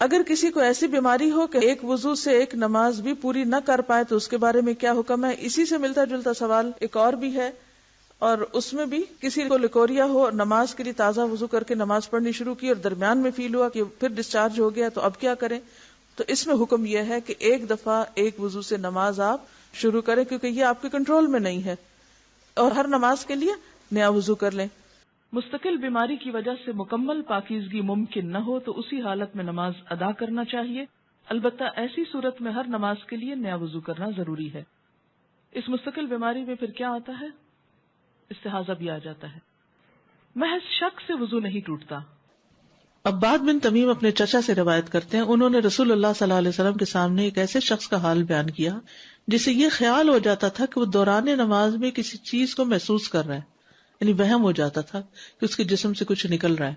اگر کسی کو ایسی بیماری ہو کہ ایک وضو سے ایک نماز بھی پوری نہ کر پائے تو اس کے بارے میں کیا حکم ہے؟ اسی سے ملتا جلتا سوال ایک اور بھی ہے، اور اس میں بھی کسی کو لیکوریا ہو اور نماز کے لیے تازہ وضو کر کے نماز پڑھنی شروع کی اور درمیان میں فیل ہوا کہ پھر ڈسچارج ہو گیا، تو اب کیا کریں؟ تو اس میں حکم یہ ہے کہ ایک دفعہ ایک وضو سے نماز آپ شروع کریں، کیونکہ یہ آپ کے کنٹرول میں نہیں ہے، اور ہر نماز کے لیے نیا وضو کر لیں۔ مستقل بیماری کی وجہ سے مکمل پاکیزگی ممکن نہ ہو تو اسی حالت میں نماز ادا کرنا چاہیے، البتہ ایسی صورت میں ہر نماز کے لیے نیا وضو کرنا ضروری ہے۔ اس مستقل بیماری میں پھر کیا آتا ہے؟ استحاضہ بھی آ جاتا ہے۔ محض شک سے وضو نہیں ٹوٹتا۔ عباد بن تمیم اپنے چچا سے روایت کرتے ہیں، انہوں نے رسول اللہ صلی اللہ علیہ وسلم کے سامنے ایک ایسے شخص کا حال بیان کیا جسے یہ خیال ہو جاتا تھا کہ وہ دوران نماز میں کسی چیز کو محسوس کر رہا ہے، یعنی وہم ہو جاتا تھا کہ اس کے جسم سے کچھ نکل رہا ہے۔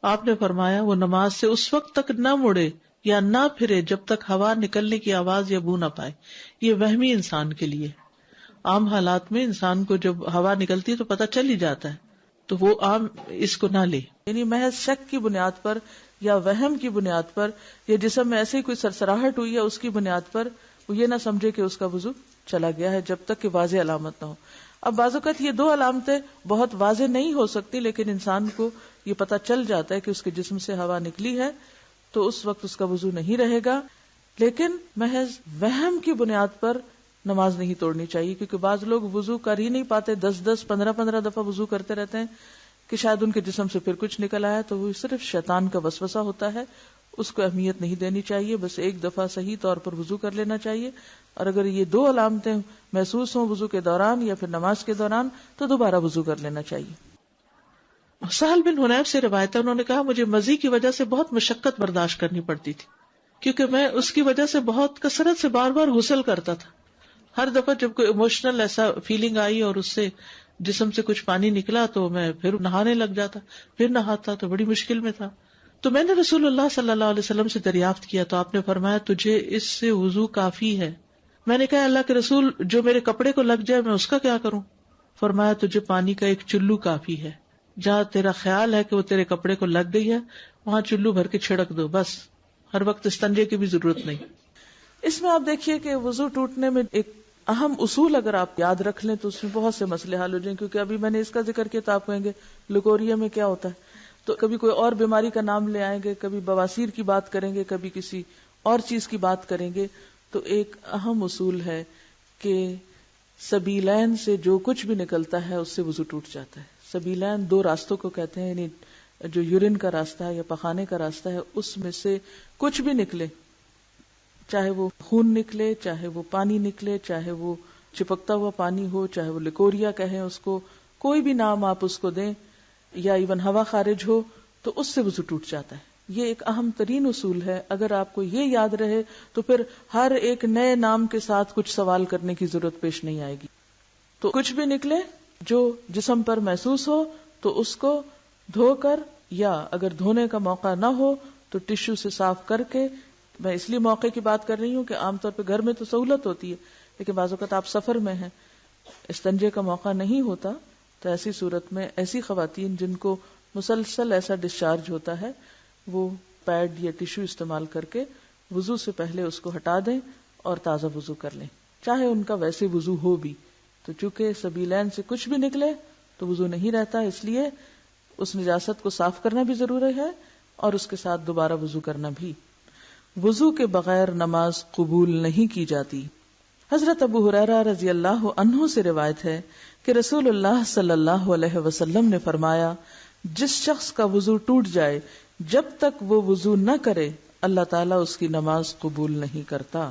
آپ نے فرمایا وہ نماز سے اس وقت تک نہ مڑے یا نہ پھرے جب تک ہوا نکلنے کی آواز یا بو نہ پائے۔ یہ وہمی انسان کے لیے، عام حالات میں انسان کو جب ہوا نکلتی ہے تو پتہ چل ہی جاتا ہے، تو وہ عام اس کو نہ لے، یعنی محض شک کی بنیاد پر یا وہم کی بنیاد پر یا جسم میں ایسے ہی کوئی سرسراہٹ ہوئی ہے اس کی بنیاد پر وہ یہ نہ سمجھے کہ اس کا وضو چلا گیا ہے جب تک کہ واضح علامت نہ ہو۔ اب بعض اوقات یہ دو علامتیں بہت واضح نہیں ہو سکتی، لیکن انسان کو یہ پتہ چل جاتا ہے کہ اس کے جسم سے ہوا نکلی ہے، تو اس وقت اس کا وضو نہیں رہے گا، لیکن محض وہم کی بنیاد پر نماز نہیں توڑنی چاہیے، کیونکہ بعض لوگ وضو کر ہی نہیں پاتے، 10 15 دفعہ وضو کرتے رہتے ہیں کہ شاید ان کے جسم سے پھر کچھ نکل آیا، تو وہ صرف شیطان کا وسوسہ ہوتا ہے، اس کو اہمیت نہیں دینی چاہیے، بس ایک دفعہ صحیح طور پر وضو کر لینا چاہیے، اور اگر یہ دو علامتیں محسوس ہوں وضو کے دوران یا پھر نماز کے دوران تو دوبارہ وضو کر لینا چاہیے۔ سہل بن حنیف سے روایت ہے، انہوں نے کہا مجھے مزی کی وجہ سے بہت مشقت برداشت کرنی پڑتی تھی، کیونکہ میں اس کی وجہ سے بہت کثرت سے بار بار غسل کرتا تھا۔ ہر دفعہ جب کوئی ایموشنل ایسا فیلنگ آئی اور اس سے جسم سے کچھ پانی نکلا تو میں پھر نہانے لگ جاتا، پھر نہاتا، تو بڑی مشکل میں تھا۔ تو میں نے رسول اللہ صلی اللہ علیہ وسلم سے دریافت کیا تو آپ نے فرمایا تجھے اس سے وضو کافی ہے۔ میں نے کہا اللہ کے رسول جو میرے کپڑے کو لگ جائے میں اس کا کیا کروں؟ فرمایا تجھے پانی کا ایک چلو کافی ہے، جہاں تیرا خیال ہے کہ وہ تیرے کپڑے کو لگ گئی ہے وہاں چلو بھر کے چھڑک دو، بس، ہر وقت استنجے کی بھی ضرورت نہیں۔ اس میں آپ دیکھیے کہ وضو ٹوٹنے میں ایک اہم اصول اگر آپ یاد رکھ لیں تو اس میں بہت سے مسئلے حل ہو جائیں، کیونکہ ابھی میں نے اس کا ذکر کیا تو آپ کہیں گے لیکوریا میں کیا ہوتا ہے، تو کبھی کوئی اور بیماری کا نام لے آئیں گے، کبھی بواسیر کی بات کریں گے، کبھی کسی اور چیز کی بات کریں گے۔ تو ایک اہم اصول ہے کہ سبیلین سے جو کچھ بھی نکلتا ہے اس سے وضو ٹوٹ جاتا ہے۔ سبیلین دو راستوں کو کہتے ہیں، یعنی جو یورین کا راستہ ہے یا پخانے کا راستہ ہے اس میں سے کچھ بھی نکلے، چاہے وہ خون نکلے، چاہے وہ پانی نکلے، چاہے وہ چپکتا ہوا پانی ہو، چاہے وہ لیکوریا کہیں اس کو، کوئی بھی نام آپ اس کو دیں، یا ایون ہوا خارج ہو، تو اس سے وضو ٹوٹ جاتا ہے۔ یہ ایک اہم ترین اصول ہے، اگر آپ کو یہ یاد رہے تو پھر ہر ایک نئے نام کے ساتھ کچھ سوال کرنے کی ضرورت پیش نہیں آئے گی۔ تو کچھ بھی نکلے جو جسم پر محسوس ہو تو اس کو دھو کر، یا اگر دھونے کا موقع نہ ہو تو ٹشو سے صاف کر کے، میں اس لیے موقع کی بات کر رہی ہوں کہ عام طور پہ گھر میں تو سہولت ہوتی ہے، لیکن بعض اوقات آپ سفر میں ہیں، استنجے کا موقع نہیں ہوتا، تو ایسی صورت میں ایسی خواتین جن کو مسلسل ایسا ڈسچارج ہوتا ہے وہ پیڈ یا ٹشو استعمال کر کے وضو سے پہلے اس کو ہٹا دیں اور تازہ وضو کر لیں، چاہے ان کا ویسے وضو ہو بھی۔ تو چونکہ سبیلین سے کچھ بھی نکلے تو وضو نہیں رہتا، اس لیے اس نجاست کو صاف کرنا بھی ضروری ہے اور اس کے ساتھ دوبارہ وضو کرنا بھی۔ وضو کے بغیر نماز قبول نہیں کی جاتی۔ حضرت ابو ہریرہ رضی اللہ عنہ سے روایت ہے کہ رسول اللہ صلی اللہ علیہ وسلم نے فرمایا جس شخص کا وضو ٹوٹ جائے جب تک وہ وضو نہ کرے اللہ تعالیٰ اس کی نماز قبول نہیں کرتا۔